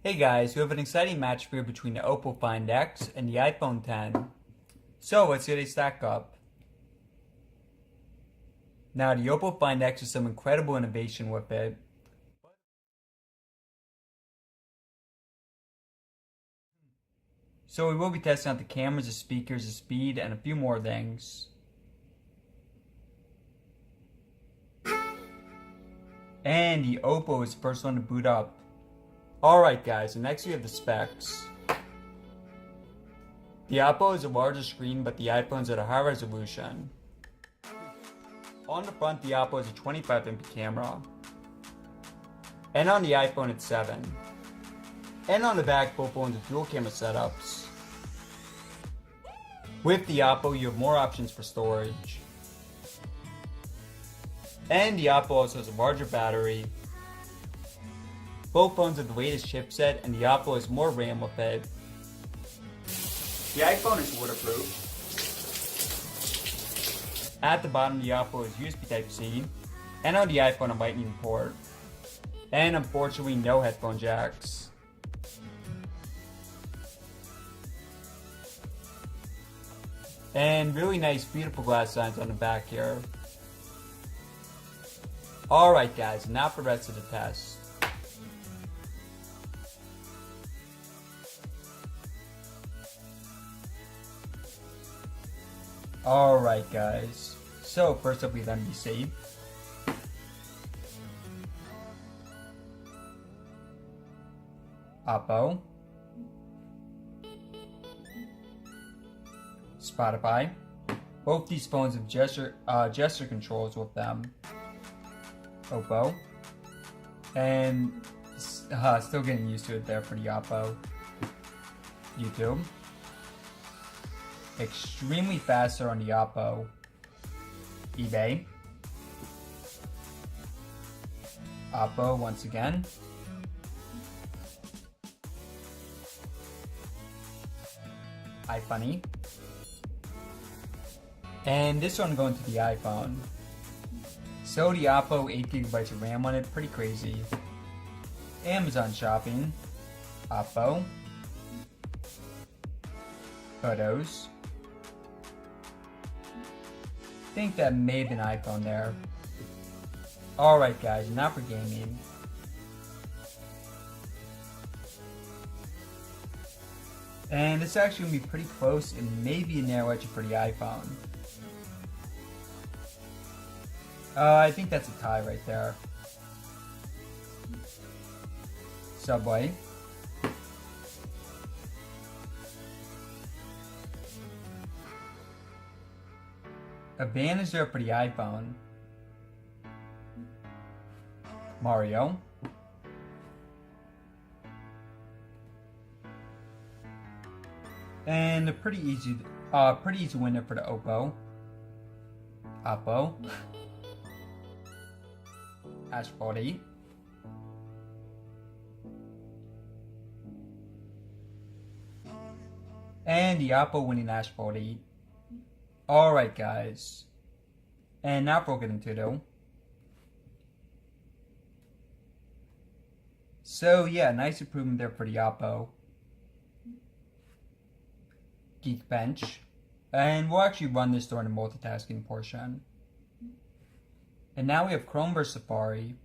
Hey guys, we have an exciting match for you between the Oppo Find X and the iPhone X. So let's see how they stack up. Now the Oppo Find X has some incredible innovation with it. So we will be testing out the cameras, the speakers, the speed, and a few more things. And the Oppo is the first one to boot up. Alright guys, so next we have the specs. The Oppo is a larger screen, but the iPhone's at a high resolution. On the front, the Oppo is a 25MP camera. And on the iPhone, it's 7. And on the back, both phones have dual camera setups. With the Oppo, you have more options for storage. And the Oppo also has a larger battery. Both phones have the latest chipset, and the Oppo has more RAM with it. The iPhone is waterproof. At the bottom, the Oppo is USB Type-C, and on the iPhone, a Lightning port. And unfortunately, no headphone jacks. And really nice, beautiful glass signs on the back here. Alright guys, now for the rest of the test. Alright guys, so first up we have NBC. Oppo. Spotify. Both these phones have gesture controls with them. Oppo. And still getting used to it there for the Oppo. YouTube. Extremely faster on the Oppo. eBay. Oppo once again. iFunny. And this one going to the iPhone. So the Oppo, 8GB of RAM on it, pretty crazy. Amazon Shopping. Oppo. Photos. I think that may have been iPhone there. Alright guys, now for gaming. And it's actually going to be pretty close and maybe a narrow edge for the iPhone. I think that's a tie right there. Subway. Advantage there for the iPhone. Mario. And a pretty easy winner for the Oppo. Oppo. Asphalt 8. And the Oppo winning Asphalt 8. Alright guys. And now we'll get into though. So yeah, nice improvement there for the Oppo. Geekbench. And we'll actually run this during the multitasking portion. And now we have Chrome vs Safari.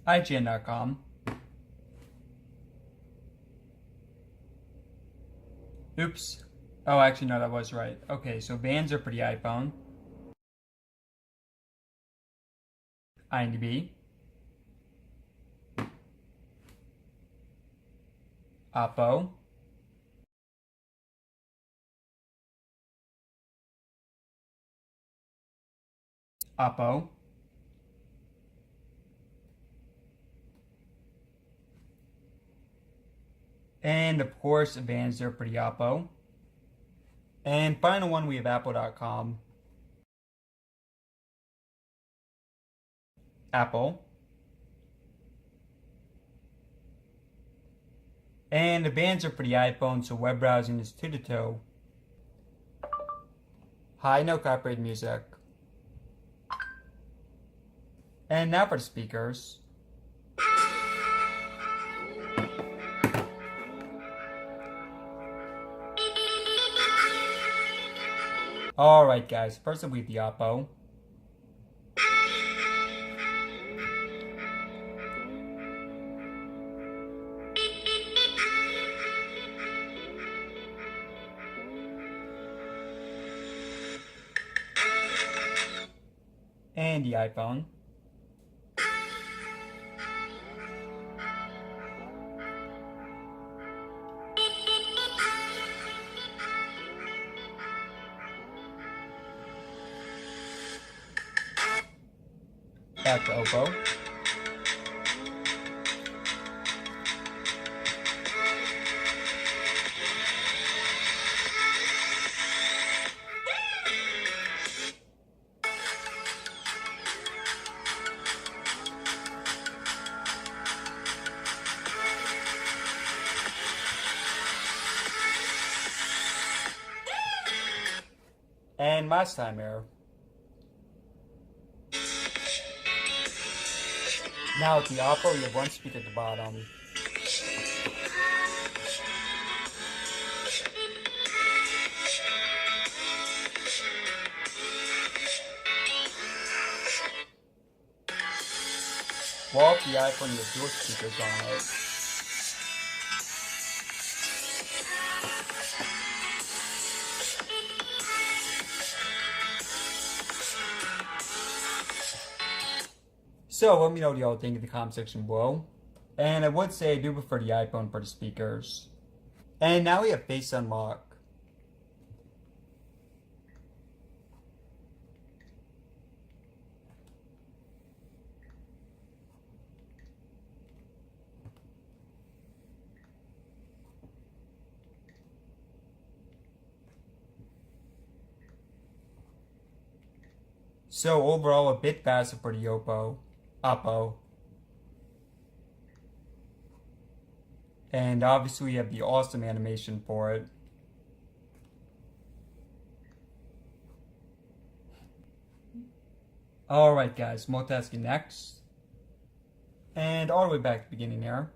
IGN.com. Oops. Oh, actually, no, that was right. Okay, so bands are for the iPhone. IMDb. Oppo. Oppo. And of course, Advantage there for the Oppo. And final one, we have Apple.com. Apple. And the bands are for the iPhone, so web browsing is 2 to 2. Hi, no copyright music. And now for the speakers. Alright guys, first up we have the Oppo. And the iPhone. Back to Oppo. And last time here. Now with the Oppo, you have one speaker at the bottom. While with the iPhone, you have dual speakers on it. So let me know what y'all think in the comment section below. And I would say I do prefer the iPhone for the speakers. And now we have Face Unlock. So overall a bit faster for the Oppo. And obviously we have the awesome animation for it. Alright guys, multitasking next. And all the way back to the beginning here.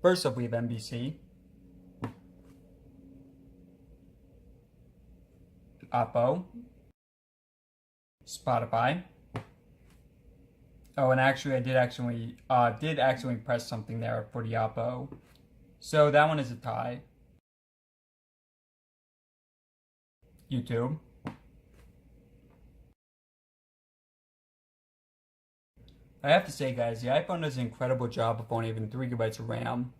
First up we have NBC. Oppo. Spotify. Oh, and actually I did actually press something there for the Oppo. So that one is a tie. YouTube. I have to say guys, the iPhone does an incredible job of only having 3 GB of RAM.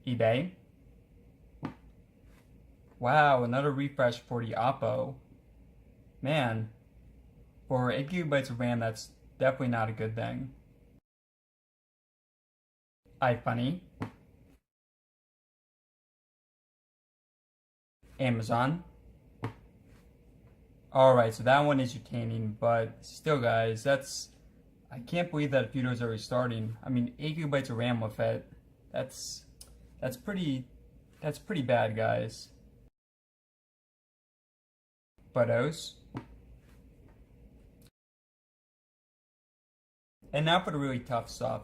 eBay. Wow, another refresh for the Oppo. Man, for 8 GB of RAM, that's definitely not a good thing. iFunny. Amazon. Alright, so that one is entertaining, but still guys, I can't believe that Futo's are restarting. I mean, 8 GB of RAM with it. That's pretty bad, guys. Photos. And now for the really tough stuff.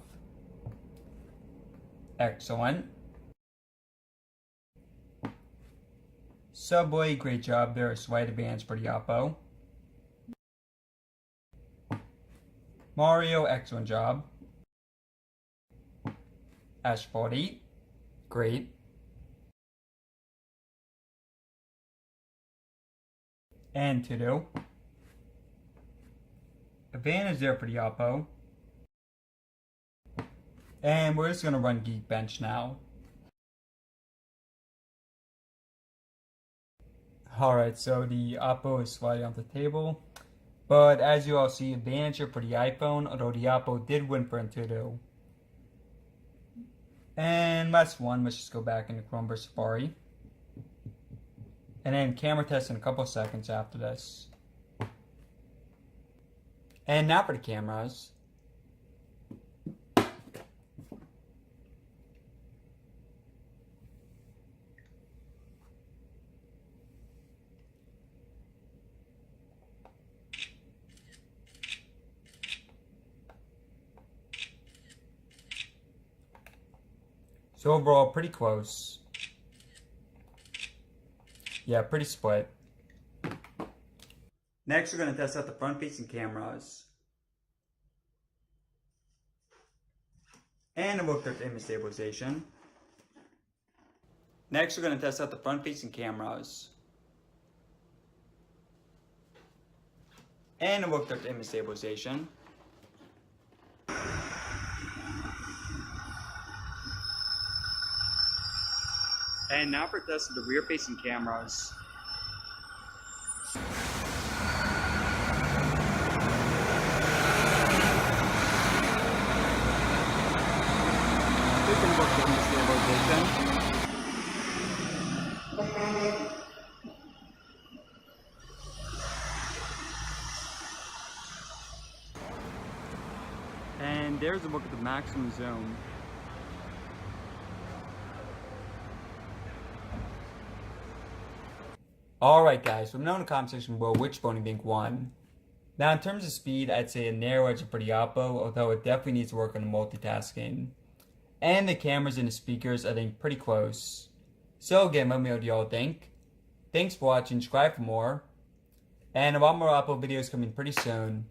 Excellent. Subway, great job there. Slight advance for the Oppo. Mario, excellent job. Asphalt 8, great. And To-Do. Advantage there for the Oppo. And we're just going to run Geekbench now. Alright, so the Oppo is sliding off the table. But as you all see, advantage here for the iPhone, although the Oppo did win for To-Do. And last one, let's just go back into Chrome or Safari. And then camera test in a couple seconds after this. And now for the cameras. So overall, pretty close. Yeah, pretty split. Next, we're going to test out the front-facing cameras. And we'll click image stabilization. Next, we're going to test out the front-facing cameras. And we'll click image stabilization. And now for testing the rear-facing cameras. We can look at image stabilization. And there's a look at the maximum zoom. Alright guys, so let me know in the comment section below which phone you think won. Now in terms of speed, I'd say a narrow edge is pretty Oppo, although it definitely needs to work on the multitasking. And the cameras and the speakers, I think, pretty close. So again, let me know what y'all think. Thanks for watching, subscribe for more. And a lot more Oppo videos coming pretty soon.